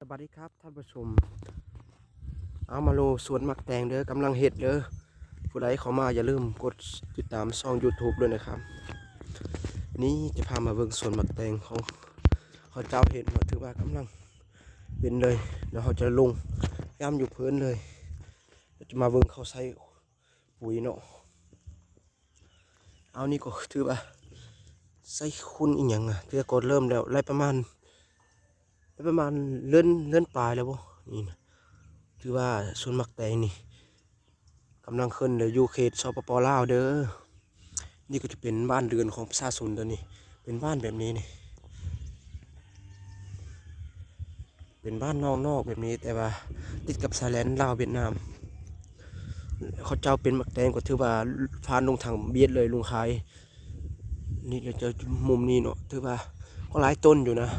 สวัสดีครับท่านผู้ชมเอามาโลสวนมักแตงเด้อกำลังเห็ดเด้อผู้ใดเข้ามาอย่าลืมกดติดตามช่อง YouTube ด้วยนะครับนี่จะพามาเบิ่งสวนมักแตงของเขาเจ้าเห็ดเนาะถือว่ากำลังเป็นเลยเดี๋ยวเขาจะลงย่ำอยู่พื้นเลยจะมาเบิ่งเขาใส่ปุ๋ยเนาะเอานี่ก็ถือว่าใส่คุณอีกอย่างอ่ะเทือกดเริ่มแล้วไล่ประมาณเลื่อนปลายแล้วบ่นี่นะถือว่าสวนมักแตงนี่กำลังขึ้นเลยอยู่เขตสปป.ลาวเด้อนี่ก็จะเป็นบ้านเรือนของประชาชนเด้อนี่เป็นบ้านแบบนี้นี่เป็นบ้านนอกแบบนี้แต่ว่าติดกับชายแดนลาวเวียดนามเขาเจ้าเป็นมักแตงก็ถือว่าพานลงทางเบียดเลยลุงขายนี่เราจะมุมนี้เนาะถือว่าก็หลายต้นอยู่นะ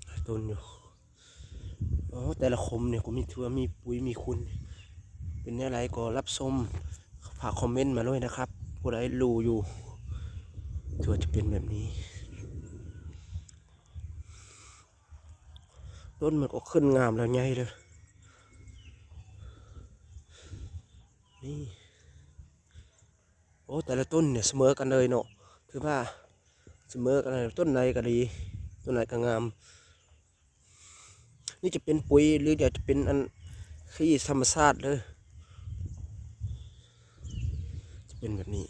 หลายต้นอยู่อ๋อแต่ละคมเนี่ยก็มีถือว่ามีปุ๋ยมีคุณเป็นอะไรก็รับชมฝากคอมเมนต์มาด้วยนะครับผู้ใดรู้อยู่ถือว่าจะเป็นแบบนี้ต้นมันก็ขึ้นงามแล้วไงเลยนี่โอ้แต่ละต้นเนี่ยเสมอกันเลยเนาะถือว่าเสมอกันเลยต้นไหนก็ดีต้นไหนก็งามนี่จะเป็นปุ๋ยหรือจะเป็นอันขี้ธรรมชาติเลยจะเป็นแบบนี้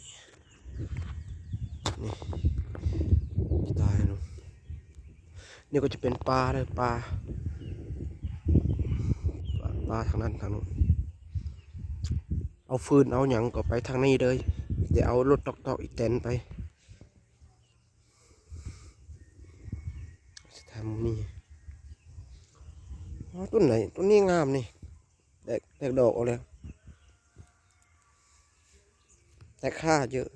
นี่ตายเนาะนี่ก็จะเป็นปลาเลยปลาทางนั้นทางนู้นเอาฟืนเอาหยังก็ไปทางนี้เลยเดี๋ยวเอารถตอกอีกแตนไปทำนี่ต้นไหนต้นนี้งามนี่แตกดอกเอาแล้วแต่ค่าเยอะ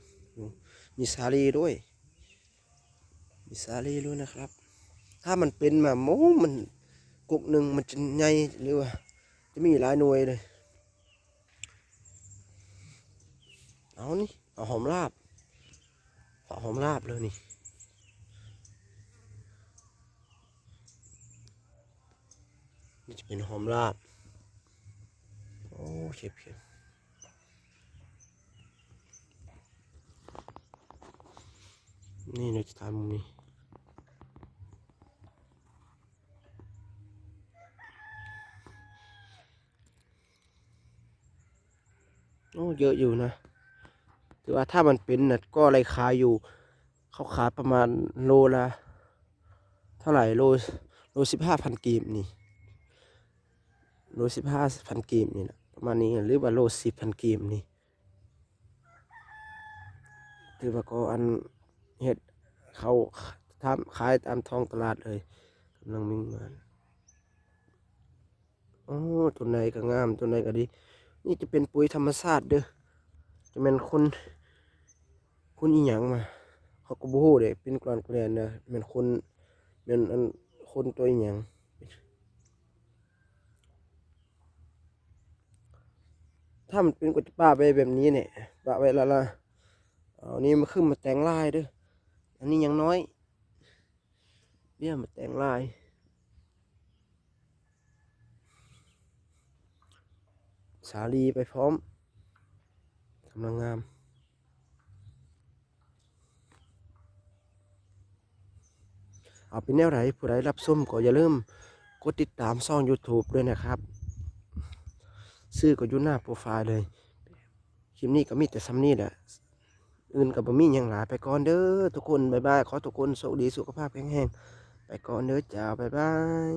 มีสาลีด้วยนะครับถ้ามันเป็นมาโม้มันกุกหนึ่งมันจะใหญ่หรือว่าจะมีหลายหน่วยเลยเอานี่เอาหอมลาบเลยนี่จะเป็นหอมลาบโอ้เข็บนี่เราจะทำมุมนี้โอ้เยอะอยู่นะถือว่าถ้ามันเป็นน่ะก็อะไรขายอยู่เขาขายประมาณโลละเท่าไหร่โล15,000กีบนี่โล15,000กีบนี่นะประมาณนี้หรือว่าโล10,000กีบนี่ถือว่าก็อันเห็ดเขาทำขายตามท้องตลาดเลยกำลังมีงานโอ้ตัวไหนก็งามตัวไหนก็ดีนี่จะเป็นปุ๋ยธรรมชาติเด้อจะเป็นคุณอีหยังมาเขาก็บู๊เด็เป็นกลอนแกลนนะเป็นอันคนตัวอีหยังถ้ามันเป็นกุจป้าไปแบบนี้เนี่ยปะไว้ละเอานี่มาขึ้นมาแต่งลายเด้ออันนี้ยังน้อยเบี้ยมาแต่งลายสาลีไปพร้อมกำลังงามเอาเป็นแนวไหนผู้ใดรับส้มก็อย่าลืมกดติดตามช่อง YouTube ด้วยนะครับซื้อก็อยู่หน้าโปรไฟล์เลยคลิปนี้ก็มีแต่ซ้ำนี่แหละอื่นกับบะมี่ยังหลายไปก่อนเด้อทุกคนบ๊ายบายขอทุกคนโชคดีสุขภาพแข็งแรงไปก่อนเด้อจ้าบ๊ายบาย